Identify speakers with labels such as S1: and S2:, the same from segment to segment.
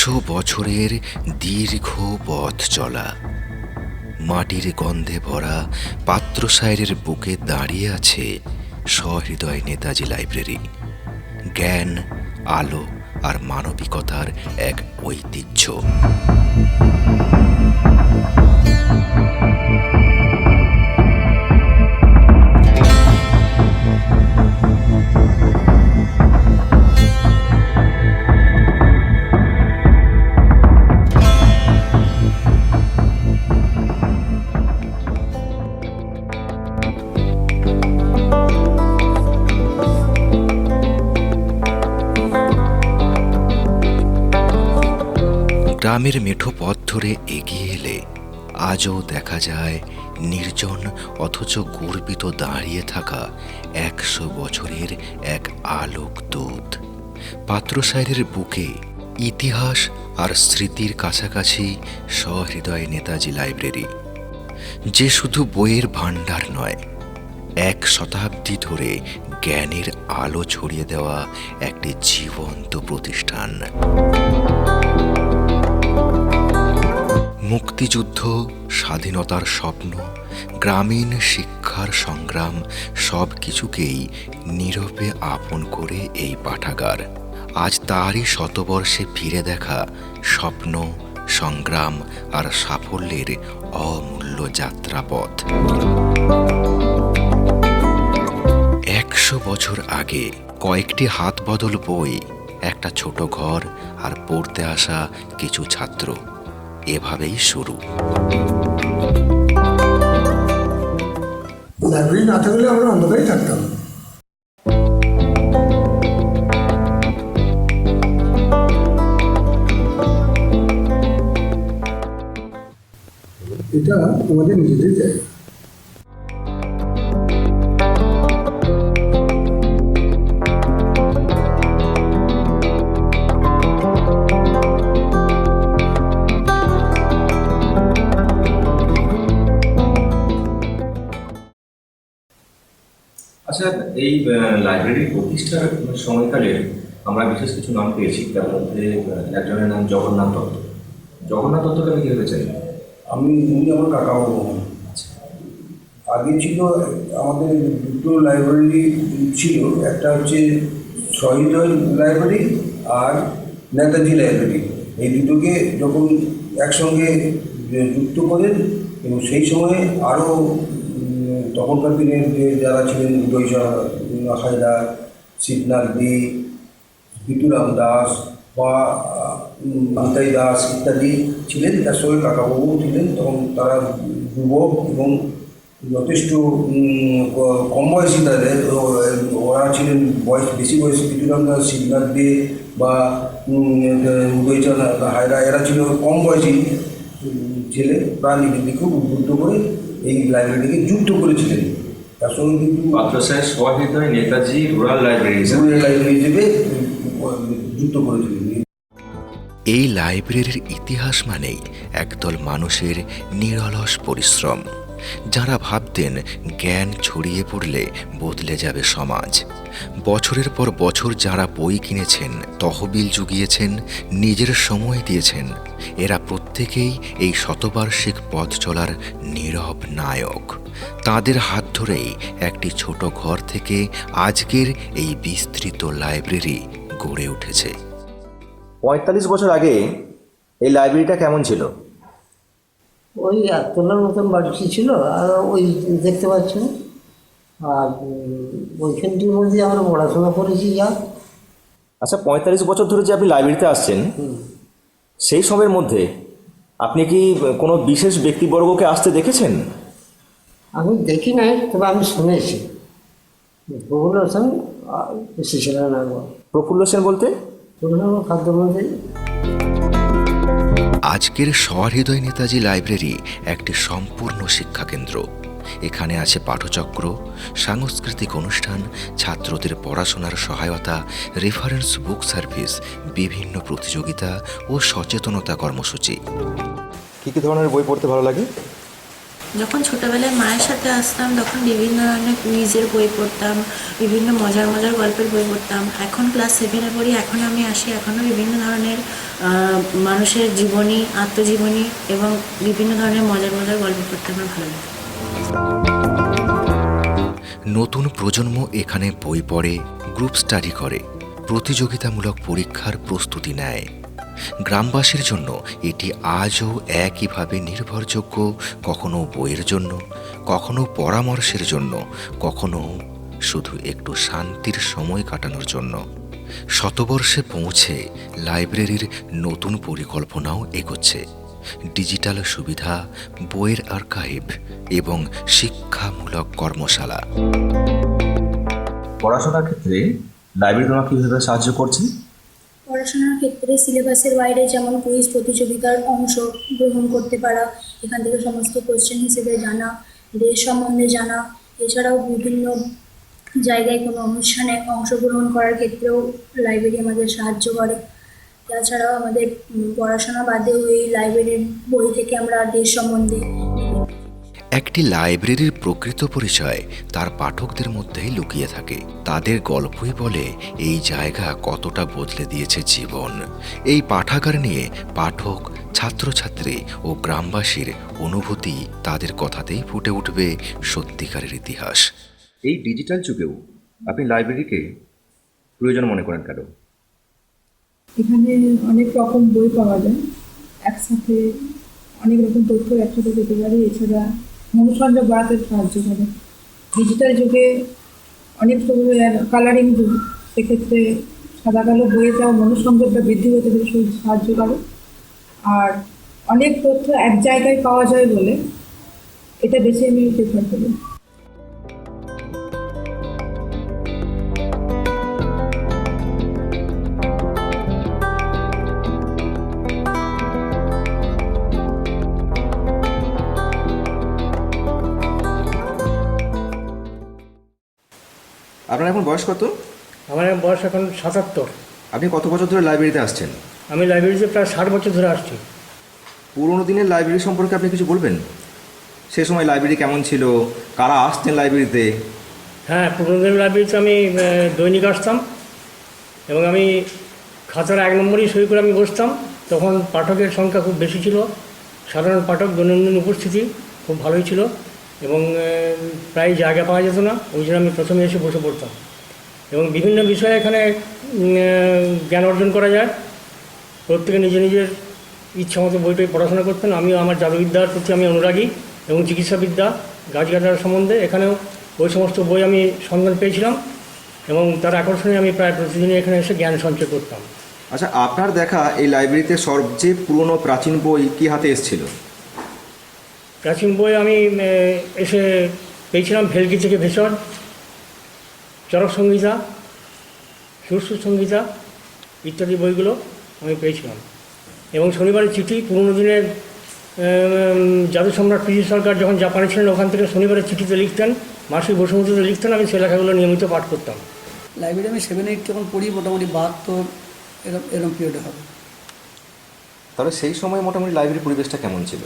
S1: 100 বছরের দীর্ঘ পথ চলা, মাটির গন্ধে ভরা পাত্রসায়ের বুকে দাঁড়িয়ে আছে সহৃদয় নেতাজি লাইব্রেরি। জ্ঞান, আলো আর মানবিকতার এক ঐতিহ্য। গ্রামের মেঠো পথ ধরে এগিয়ে এলে আজও দেখা যায় নির্জন অথচ গর্বিত দাঁড়িয়ে থাকা 100 বছরের এক আলোক দূত। পাত্রসায়ের বুকে ইতিহাস আর স্মৃতির কাছাকাছি সহৃদয় নেতাজি লাইব্রেরি, যে শুধু বইয়ের ভাণ্ডার নয়, 1 শতাব্দী ধরে জ্ঞানের আলো ছড়িয়ে দেওয়া একটি জীবন্ত প্রতিষ্ঠান। মুক্তিযুদ্ধ, স্বাধীনতার স্বপ্ন, গ্রামীণ শিক্ষার সংগ্রাম সব কিছুকেই নীরবে আপন করে এই পাঠাগার আজ তারই শতবর্ষে ফিরে দেখা স্বপ্ন, সংগ্রাম আর সাফল্যের অমূল্য যাত্রাপথ। 100 বছর আগে কয়েকটি হাত বদল বই, একটা ছোট ঘর আর পড়তে আসা কিছু ছাত্র, এভাবেই শুরু।
S2: লাইব্রেরি না থাকলে আমরা অন্ধকারই থাকতাম। এটা আমাদের নিজেদের জায়গা।
S3: আচ্ছা, এই লাইব্রেরি প্রতিষ্ঠার সময়কালে আমরা বিশেষ কিছু নাম পেয়েছি, তার মধ্যে একজনের নাম জগন্নাথ দত্ত। জগন্নাথ দত্তকে আমি কীভাবে চাই?
S2: উনি আমার কাকাবাবু। আগে ছিল আমাদের দুটো লাইব্রেরি ছিল, একটা হচ্ছে সহৃদয় লাইব্রেরি আর নেতাজি লাইব্রেরি। এই দুটোকে যখন একসঙ্গে যুক্ত করেন এবং সেই সময়ে আরও তখনকার দিনের যে যারা ছিলেন উদয়শা হায়দার, শিবনাথ দে, বিটুরাম দাস বা আন্তাই দাস ইত্যাদি ছিলেন, তার সঙ্গে কাকাবাবু ছিলেন। তখন তারা যুবক এবং যথেষ্ট কম বয়সী তাদের, ওরা ছিলেন বেশি বয়সী। বিটুরাম দাস, শিবনাথ দে বা উদয়চাঁদ হায়দা, এরা ছিল কম বয়সী ছেলে। প্রায় নিজেকে খুব উদ্বুদ্ধ করে এই লাইব্রেরিকে যুক্ত করেছিলেন। তার সঙ্গে কিন্তু
S3: পাত্রসায়ের সহৃদয় নেতাজি রুরাল লাইব্রেরি
S2: হিসেবে যুক্ত করেছিলেন।
S1: এই লাইব্রেরির ইতিহাস মানেই একদল মানুষের নিরলস পরিশ্রম, যারা ভাবতেন জ্ঞান ছড়িয়ে পড়লে বদলে যাবে সমাজ। বছরের পর বছর যারা বই কিনেছেন, তহবিল জুগিয়েছেন, নিজের সময় দিয়েছেন, এরা প্রত্যেকেই এই শতবার্ষিক পথ চলার নীরব নায়ক। তাদের হাত ধরেই একটি ছোট ঘর থেকে আজকের এই বিস্তৃত লাইব্রেরি গড়ে উঠেছে।
S4: 45 বছর আগে এই লাইব্রেরিটা কেমন ছিল?
S5: ওই একতলার মতন বাড়িটি ছিল, আর ওই দেখতে পাচ্ছেন, আর ওইখানটির মধ্যে আমরা পড়াশোনা করেছি। যা
S4: আচ্ছা, 45 বছর ধরে যে আপনি লাইব্রেরিতে আসছেন, সেই সময়ের মধ্যে আপনি কি কোনো বিশেষ ব্যক্তিবর্গকে আসতে দেখেছেন?
S5: আমি দেখি নাই, তবে আমি শুনেছি প্রফুল্ল সেন এসেছিলেন একবার।
S4: প্রফুল্ল সেন বলতে?
S5: খাদ্যমন্ত্রী।
S1: আজকের সহৃদয় নেতাজি লাইব্রেরি একটি সম্পূর্ণ শিক্ষাকেন্দ্র। এখানে আছে পাঠচক্র, সাংস্কৃতিক অনুষ্ঠান, ছাত্রদের পড়াশোনার সহায়তা, রেফারেন্স বুক সার্ভিস, বিভিন্ন প্রতিযোগিতা ও সচেতনতা কর্মসূচি।
S4: কী কী ধরনের বই পড়তে ভালো লাগে?
S6: যখন ছোটোবেলায় মায়ের সাথে আসতাম তখন বিভিন্ন ধরনের কুইজের বই পড়তাম, বিভিন্ন মজার মজার গল্পের বই পড়তাম। এখন ক্লাস 7-এ পড়ি, এখন আমি আসি, এখনও বিভিন্ন ধরনের মানুষের জীবনী, আত্মজীবনী এবং বিভিন্ন ধরনের মজার মজার গল্প পড়তে আমার ভালো লাগে।
S1: নতুন প্রজন্ম এখানে বই পড়ে, গ্রুপ স্টাডি করে, প্রতিযোগিতামূলক পরীক্ষার প্রস্তুতি নেয়। গ্রামবাসীর জন্য এটি আজও একইভাবে নির্ভরযোগ্য, কখনো বইয়ের জন্য, কখনো পরামর্শের জন্য, কখনো শুধু একটু শান্তির সময় কাটানোর জন্য। শতবর্ষে পৌঁছে লাইব্রেরির নতুন পরিকল্পনাও এগোচ্ছে। ডিজিটাল সুবিধা, বইয়ের আর্কাইভ এবং শিক্ষামূলক কর্মশালা।
S4: পড়াশোনার ক্ষেত্রে লাইব্রেরি তোমাকে কীভাবে সাহায্য করছে?
S7: পড়াশোনার ক্ষেত্রে সিলেবাসের বাইরে যেমন কুইজ প্রতিযোগিতার অংশ গ্রহণ করতে পারা, এখান থেকে সমস্ত কোশ্চেন হিসেবে জানা, দেশ সম্বন্ধে জানা, এছাড়াও বিভিন্ন জায়গায় কোনো অনুষ্ঠানে অংশগ্রহণ করার ক্ষেত্রেও লাইব্রেরি আমাদের সাহায্য করে। তাছাড়াও আমাদের পড়াশোনা বাদেও এই লাইব্রেরির বই থেকে আমরা দেশ সম্বন্ধে।
S1: একটি লাইব্রেরির প্রকৃত পরিচয় তার পাঠকদের মধ্যেই লুকিয়ে থাকে। তাদের গল্পই বলে এই জায়গা কতটা বদলে দিয়েছে জীবন। এই পাঠাগার নিয়ে পাঠক, ছাত্রছাত্রী ও গ্রামবাসীর অনুভূতি, তাদের কথাতেই ফুটে উঠবে সত্যিকারের ইতিহাস।
S4: এই ডিজিটাল যুগেও আপনি লাইব্রেরিকে প্রয়োজন মনে করেন কেন?
S8: এখানে অনেক রকম বই পাওয়া যায়, একসাথে অনেক রকম তথ্য একসাথে পেতে পারি। এছাড়া মনোসংযোগ বাড়াতে সাহায্য করে। ডিজিটাল যুগে অনেক কালারিং যুগ, সেক্ষেত্রে সাদা কালো বইয়ে যাওয়া মনোসংযোগটা বৃদ্ধি হতে বেশ সাহায্য করে। আর অনেক তথ্য এক জায়গায় পাওয়া যায় বলে এটা বেশি আমি প্রেফার করি।
S4: আপনার এখন বয়স কত?
S9: আমার বয়স এখন ৭৭।
S4: আপনি কত বছর ধরে লাইব্রেরিতে আসছেন?
S9: আমি লাইব্রেরিতে প্রায় ৬০ বছর ধরে আসছি।
S4: পুরোনো দিনের লাইব্রেরি সম্পর্কে আপনি কিছু বলবেন? সে সময় লাইব্রেরি কেমন ছিল, কারা আসতেন লাইব্রেরিতে?
S9: হ্যাঁ, পুরোনো দিনের লাইব্রেরিতে আমি দৈনিক আসতাম এবং আমি খাতার ১ নম্বরই সই করে আমি বসতাম। তখন পাঠকের সংখ্যা খুব বেশি ছিল, সাধারণ পাঠক, দৈনন্দিন উপস্থিতি খুব ভালোই ছিল এবং প্রায় জায়গা পাওয়া যেত না। ওই জন্য আমি প্রথমে এসে বসে পড়তাম এবং বিভিন্ন বিষয়ে এখানে জ্ঞান অর্জন করা যায়। প্রত্যেকে নিজের ইচ্ছা মতো বইটাই পড়াশোনা করতেন। আমিও আমার জাদুবিদ্যার প্রতি আমি অনুরাগী এবং চিকিৎসাবিদ্যা, গাছগাছার সম্বন্ধে এখানেও ওই সমস্ত বই আমি সন্ধান পেয়েছিলাম এবং তার আকর্ষণে আমি প্রায় প্রতিদিনই এখানে এসে জ্ঞান সঞ্চয় করতাম।
S4: আচ্ছা, আপনার দেখা এই লাইব্রেরিতে সবচেয়ে পুরনো প্রাচীন বই কি হাতে এসেছিল?
S9: প্রাচীন বই আমি এসে পেয়েছিলাম ভেলকি থেকে ভেষজ, চরক সংহিতা, সুরসুর সংহিতা ইত্যাদি বইগুলো আমি পেয়েছিলাম। এবং শনিবারের চিঠি, পুরনো দিনের জাদু সম্রাট পিসি সরকার যখন জাপানে ছিলেন, ওখান থেকে শনিবারের চিঠিতে লিখতেন, মাসিক বসুমতিতে লিখতেন, আমি সে লেখাগুলো নিয়মিত পাঠ করতাম।
S5: লাইব্রেরি আমি 7-8 যখন পড়ি, মোটামুটি 72 এরকম পিরিয়ডে হবে।
S4: তাহলে সেই সময় মোটামুটি লাইব্রেরির পরিবেশটা কেমন ছিল?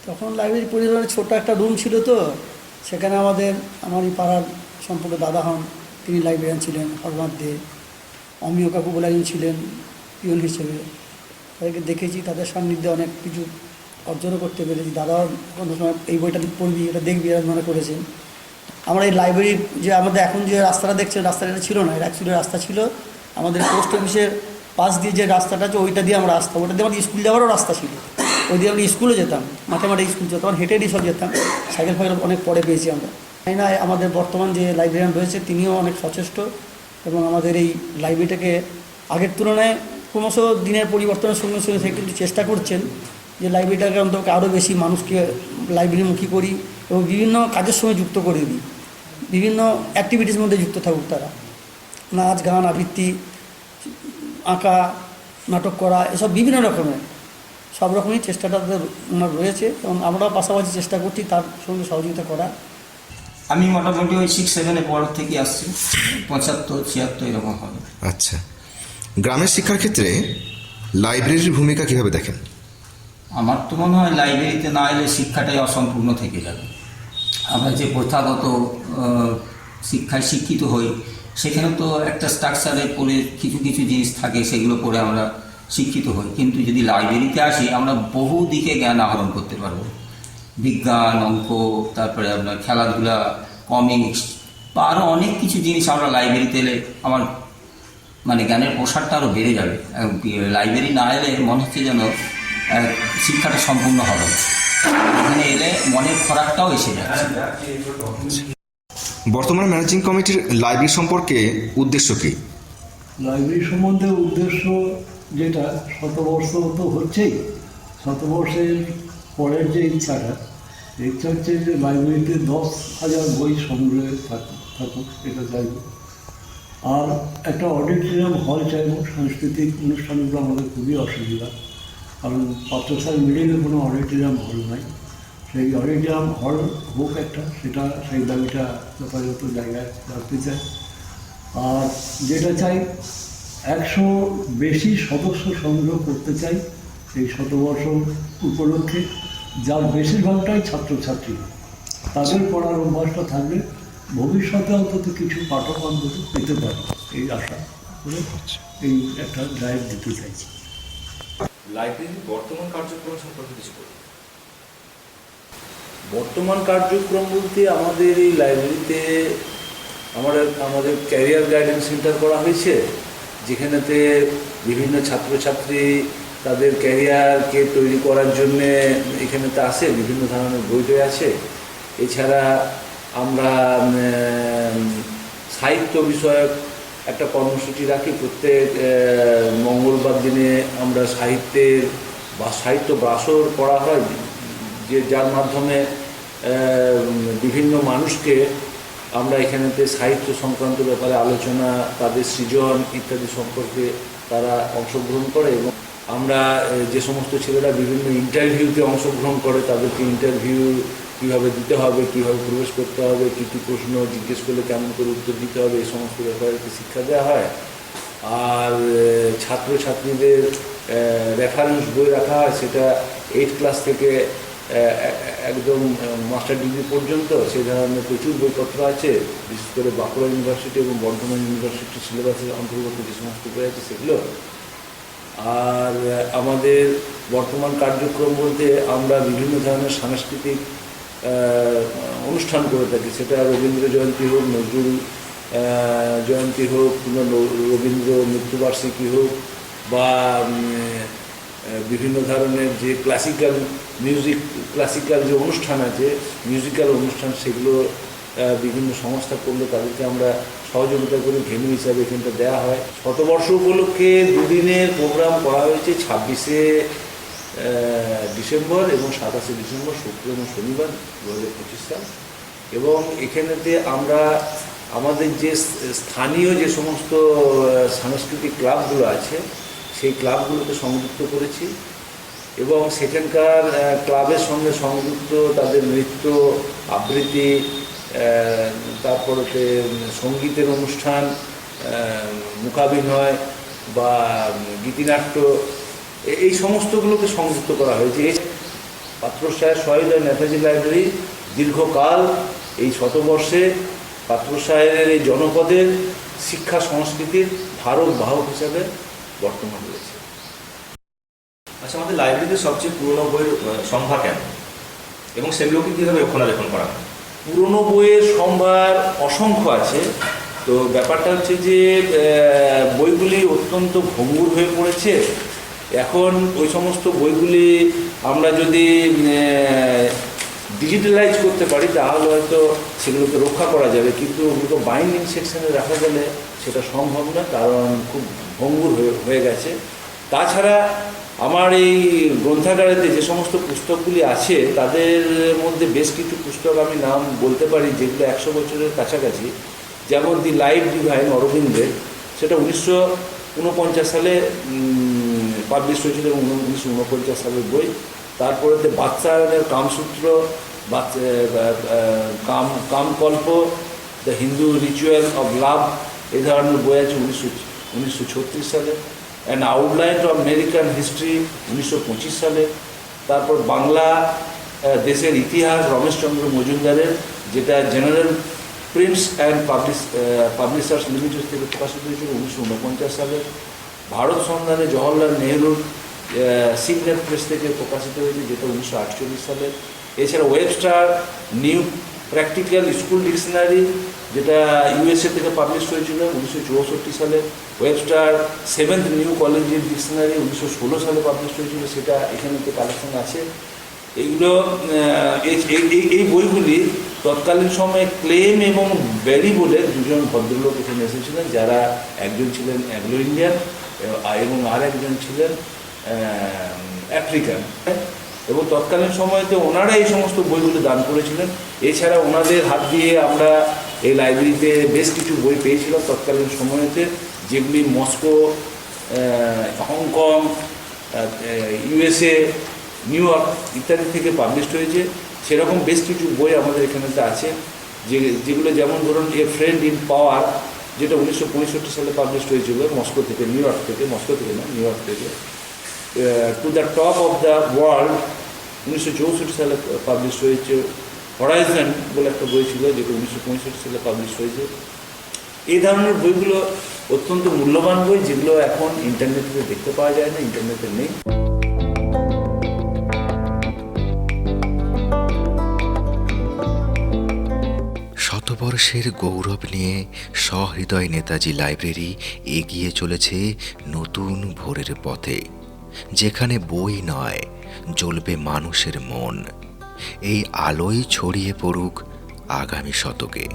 S5: তখন লাইব্রেরি পরিবারের ছোট একটা রুম ছিল, তো সেখানে আমারই পাড়ার সম্পর্কে দাদা হন, তিনি লাইব্রেরিয়ান ছিলেন। হরমাদ দে, অমিয় কাকু বলে একজন ছিলেন পিয়ন হিসেবে। তাদেরকে দেখেছি, তাদের সান্নিধ্যে অনেক কিছু অর্জনও করতে পেরেছি। দাদাও কোনো সময় এই বইটা পড়বি, এটা দেখবি, এরা মনে করেছেন। আমরা এই লাইব্রেরির যে আমাদের এখন যে রাস্তাটা দেখছেন, রাস্তাটা ছিল না, এটা অ্যাকচুয়ালি রাস্তা ছিল আমাদের পোস্ট অফিসের পাশ দিয়ে যে রাস্তাটা আছে, ওইটা দিয়ে আমরা আসতাম। ওটা দিয়ে আমাদের স্কুল যাওয়ারও রাস্তা ছিল। ওই দিয়ে আমরা স্কুলে যেতাম, মাঠে স্কুল যেতাম, তখন হেঁটেই সব যেতাম। সাইকেল ফাইকেল অনেক পরে পেয়েছি আমরা। তাই না, আমাদের বর্তমান যে লাইব্রেরিয়ান রয়েছে তিনিও অনেক সচেষ্ট এবং আমাদের এই লাইব্রেরিটাকে আগের তুলনায় ক্রমশ দিনের পরিবর্তনের সঙ্গে সঙ্গে সে কিন্তু চেষ্টা করছেন যে লাইব্রেরিটাকে অন্তত আরও বেশি মানুষকে লাইব্রেরিমুখী করি এবং বিভিন্ন কাজের সঙ্গে যুক্ত করে দিই। বিভিন্ন অ্যাক্টিভিটির মধ্যে যুক্ত থাকুক তারা, নাচ, গান, আবৃত্তি, আঁকা, নাটক করা, এসব বিভিন্ন রকমের সব রকমই চেষ্টাটা ওনার রয়েছে এবং আমরাও পাশাপাশি চেষ্টা করছি তার সঙ্গে সহযোগিতা করা।
S10: আমি মোটামুটি ওই 6-7 পর থেকে আসছি, 75-76 এরকম হবে।
S1: আচ্ছা, গ্রামের শিক্ষার ক্ষেত্রে লাইব্রেরির ভূমিকা কিভাবে দেখেন?
S10: আমার তো মনে হয় লাইব্রেরিতে না এলে শিক্ষাটাই অসম্পূর্ণ থেকে যাবে। আমরা যে প্রথাগত শিক্ষায় শিক্ষিত হই, সেখানে তো একটা স্ট্রাকচারে পড়ে কিছু কিছু জিনিস থাকে, সেগুলো পড়ে আমরা শিক্ষিত হই, কিন্তু যদি লাইব্রেরিতে আসি আমরা বহু দিকে জ্ঞান আহরণ করতে পারবো। বিজ্ঞান, অঙ্ক, তারপরে আপনার খেলাধুলা, কমিক্স বা আরও অনেক কিছু জিনিস আমরা লাইব্রেরিতে এলে আমার মানে জ্ঞানের প্রসারটা আরও বেড়ে যাবে। লাইব্রেরি না এলে মনে হচ্ছে যেন শিক্ষাটা সম্পূর্ণ হবে না। এখানে এলে মনের খোরাকটাও এসে যাচ্ছে।
S11: বর্তমান ম্যানেজিং কমিটির লাইব্রেরি সম্পর্কে উদ্দেশ্য কী?
S12: লাইব্রেরি সম্বন্ধে উদ্দেশ্য যেটা, শতবর্ষ তো হচ্ছেই, শতবর্ষের পরের যে ইচ্ছা হচ্ছে যে লাইব্রেরিতে 10,000 বই সংগ্রহে থাকুক, এটা চাইব। আর একটা অডিটোরিয়াম হল চাইব। সাংস্কৃতিক অনুষ্ঠানগুলো আমাদের খুবই অসুবিধা, কারণ পাত্রসার মিডিলে কোনো অডিটোরিয়াম হল নাই। সেই অডিটোরিয়াম হল হোক একটা, সেই দাবিটা যথাযথ জায়গায় রাখতে চাই। আর যেটা চাই, 100 বেশি সদস্য সংগ্রহ করতে চাই এই শতবর্ষ উপলক্ষে, যার বেশিরভাগটাই ছাত্রছাত্রী। তাদের পড়ার অভ্যাসটা থাকলে ভবিষ্যতে অন্তত কিছু পাঠক অন্তত পেতে পারে, এই আশা করে এই একটা ড্রাইভ দিতে চাইছি।
S3: লাইব্রেরির বর্তমান কার্যক্রম সম্পর্কে কিছু বলুন।
S13: বর্তমান কার্যক্রম বলতে আমাদের এই লাইব্রেরিতে আমাদের ক্যারিয়ার গাইডেন্স সেন্টার করা হয়েছে, যেখানেতে বিভিন্ন ছাত্রছাত্রী তাদের ক্যারিয়ারকে তৈরি করার জন্যে এখানেতে আসে, বিভিন্ন ধরনের বই আছে। এছাড়া আমরা সাহিত্য বিষয়ক একটা কর্মসূচি রাখি। প্রত্যেক মঙ্গলবার দিনে আমরা সাহিত্য বাসর করা হয়, যার মাধ্যমে বিভিন্ন মানুষকে আমরা এখানেতে সাহিত্য সংক্রান্ত ব্যাপারে আলোচনা, তাদের সৃজন ইত্যাদি সম্পর্কে তারা অংশগ্রহণ করে। এবং আমরা যে সমস্ত ছেলেরা বিভিন্ন ইন্টারভিউতে অংশগ্রহণ করে, তাদেরকে ইন্টারভিউ কীভাবে দিতে হবে, কীভাবে প্রবেশ করতে হবে, কী কী প্রশ্ন জিজ্ঞেস করলে কেমন করে উত্তর দিতে হবে, এই সমস্ত ব্যাপারে শিক্ষা দেওয়া হয়। আর ছাত্রছাত্রীদের রেফারেন্স বই রাখা হয়, সেটা 8 ক্লাস থেকে একদম মাস্টার ডিগ্রি পর্যন্ত সেই ধরনের প্রচুর বইপত্র আছে। বিশেষ করে বাঁকুড়া ইউনিভার্সিটি এবং বর্ধমান ইউনিভার্সিটির সিলেবাসের অন্তর্গত যে সমস্ত বই আছে সেগুলো। আর আমাদের বর্তমান কার্যক্রম বলতে আমরা বিভিন্ন ধরনের সাংস্কৃতিক অনুষ্ঠান করে থাকি, সেটা রবীন্দ্র জয়ন্তী হোক, নজরুল জয়ন্তী হোক, কিংবা রবীন্দ্র মৃত্যুবার্ষিকী হোক, বা বিভিন্ন ধরনের যে ক্লাসিক্যাল যে অনুষ্ঠান আছে, মিউজিক্যাল অনুষ্ঠান, সেগুলো বিভিন্ন সংস্থা করলে তাদেরকে আমরা সহযোগিতা করি, ভেন্যু হিসাবে এখানটা দেওয়া হয়। শতবর্ষ উপলক্ষে 2 দিনের প্রোগ্রাম করা হয়েছে, 26শে ডিসেম্বর এবং 27শে ডিসেম্বর, শুক্র এবং শনিবার 2025 সাল। এবং এখানেতে আমরা আমাদের যে স্থানীয় যে সমস্ত সাংস্কৃতিক ক্লাবগুলো আছে সেই ক্লাবগুলোকে সংযুক্ত করেছি, এবং সেখানকার ক্লাবের সঙ্গে সংযুক্ত তাদের নৃত্য, আবৃত্তি, তারপরে সঙ্গীতের অনুষ্ঠান, মূকাভিনয় বা গীতিনাট্য, এই সমস্তগুলোকে সংযুক্ত করা হয়েছে। পাত্রসাহের শহীদয় নেতাজি লাইব্রেরি দীর্ঘকাল এই শতবর্ষে পাত্রসাহের এই জনপদের শিক্ষা সংস্কৃতির ধারক বাহক হিসাবে বর্তমান রয়েছে।
S3: আচ্ছা, আমাদের লাইব্রেরিতে সবচেয়ে পুরনো বইয়ের সম্ভার কেন, এবং সেগুলোকে কীভাবে রক্ষণাবেক্ষণ করা হয়?
S13: পুরনো বইয়ের সম্ভার অসংখ্য আছে। তো ব্যাপারটা হচ্ছে যে বইগুলি অত্যন্ত ভঙ্গুর হয়ে পড়েছে। এখন ওই সমস্ত বইগুলি আমরা যদি ডিজিটালাইজ করতে পারি তাহলে হয়তো সেগুলোকে রক্ষা করা যাবে, কিন্তু ওগুলো বাইন্ডিং সেকশনে রাখা গেলে সেটা সম্ভব না, কারণ খুব ভঙ্গুর হয়ে গেছে। তাছাড়া আমার এই গ্রন্থাগারেতে যে সমস্ত পুস্তকগুলি আছে তাদের মধ্যে বেশ কিছু পুস্তক আমি নাম বলতে পারি যেগুলো 100 বছরের কাছাকাছি। যেমন দি লাইফ ডিভাইন অরবিন্দের, সেটা 1949 সালে পাবলিশ হয়েছিল এবং 1949 সালের বই। তারপরে বাৎসায়নের Kamasutra, Kamakalpa, the Hindu ritual of love, এই ধরনের বই আছে 1936 সালে। An outline of American history 1925 সালে। তারপর বাংলা দেশের ইতিহাস রমেশচন্দ্র মজুমদারের, যেটা general prints and publishers limited থেকে প্রকাশিত হয়েছিল 1949 সালে। ভারত সন্ধানে জওহরলাল নেহরুর সিগনেট প্রেস থেকে প্রকাশিত হয়েছে, যেটা 1948 সালে। এছাড়া Webster new practical school dictionary, যেটা ইউএসএ থেকে পাবলিশ হয়েছিল 1964 সালে। Webster 7th new collegiate dictionary 1916 সালে পাবলিশ হয়েছিল, সেটা এখানে তো কালেকশন আছে। এইগুলো এই বইগুলি তৎকালীন সময়ে ক্লেম এবং বেরি বলে দুজন ভদ্রলোক এখানে এসেছিলেন, যারা একজন ছিলেন অ্যাংলো ইন্ডিয়ান এবং আর একজন ছিলেন আফ্রিকান, এবং তৎকালীন সময়তে ওনারা এই সমস্ত বইগুলো দান করেছিলেন। এছাড়া ওনাদের হাত দিয়ে আমরা এই লাইব্রেরিতে বেশ কিছু বই পেয়েছিলাম তৎকালীন সময়তে, যেগুলি Moscow, Hong Kong, USA, new York ইত্যাদি থেকে পাবলিশ হয়েছে। সেরকম বেশ কিছু বই আমাদের এখানেতে আছে, যেগুলো যেমন ধরুন এ ফ্রেন্ড ইন পাওয়ার, যেটা 1965 সালে পাবলিশ হয়েছিল মস্কো থেকে, নিউ ইয়র্ক থেকে, মস্কো থেকে না, নিউ ইয়র্ক থেকে। To the top of the world 1964 সালে পাবলিশ হয়েছে। হরাইজন বলে একটা বই ছিল, যেটা 1965 সালে পাবলিশ হয়েছে। এই ধরনের বইগুলো অত্যন্ত মূল্যবান বই, যেগুলো এখন ইন্টারনেটে দেখতে পাওয়া যায় না, ইন্টারনেটে নেই।
S1: শতবর্ষের গৌরব নিয়ে সহৃদয় নেতাজি লাইব্রেরি এগিয়ে চলেছে নতুন ভোরের পথে, যেখানে বই নয়, জ্বলবে মানুষের মন। এই আলোই ছড়িয়ে পড়ুক আগামী শতকে।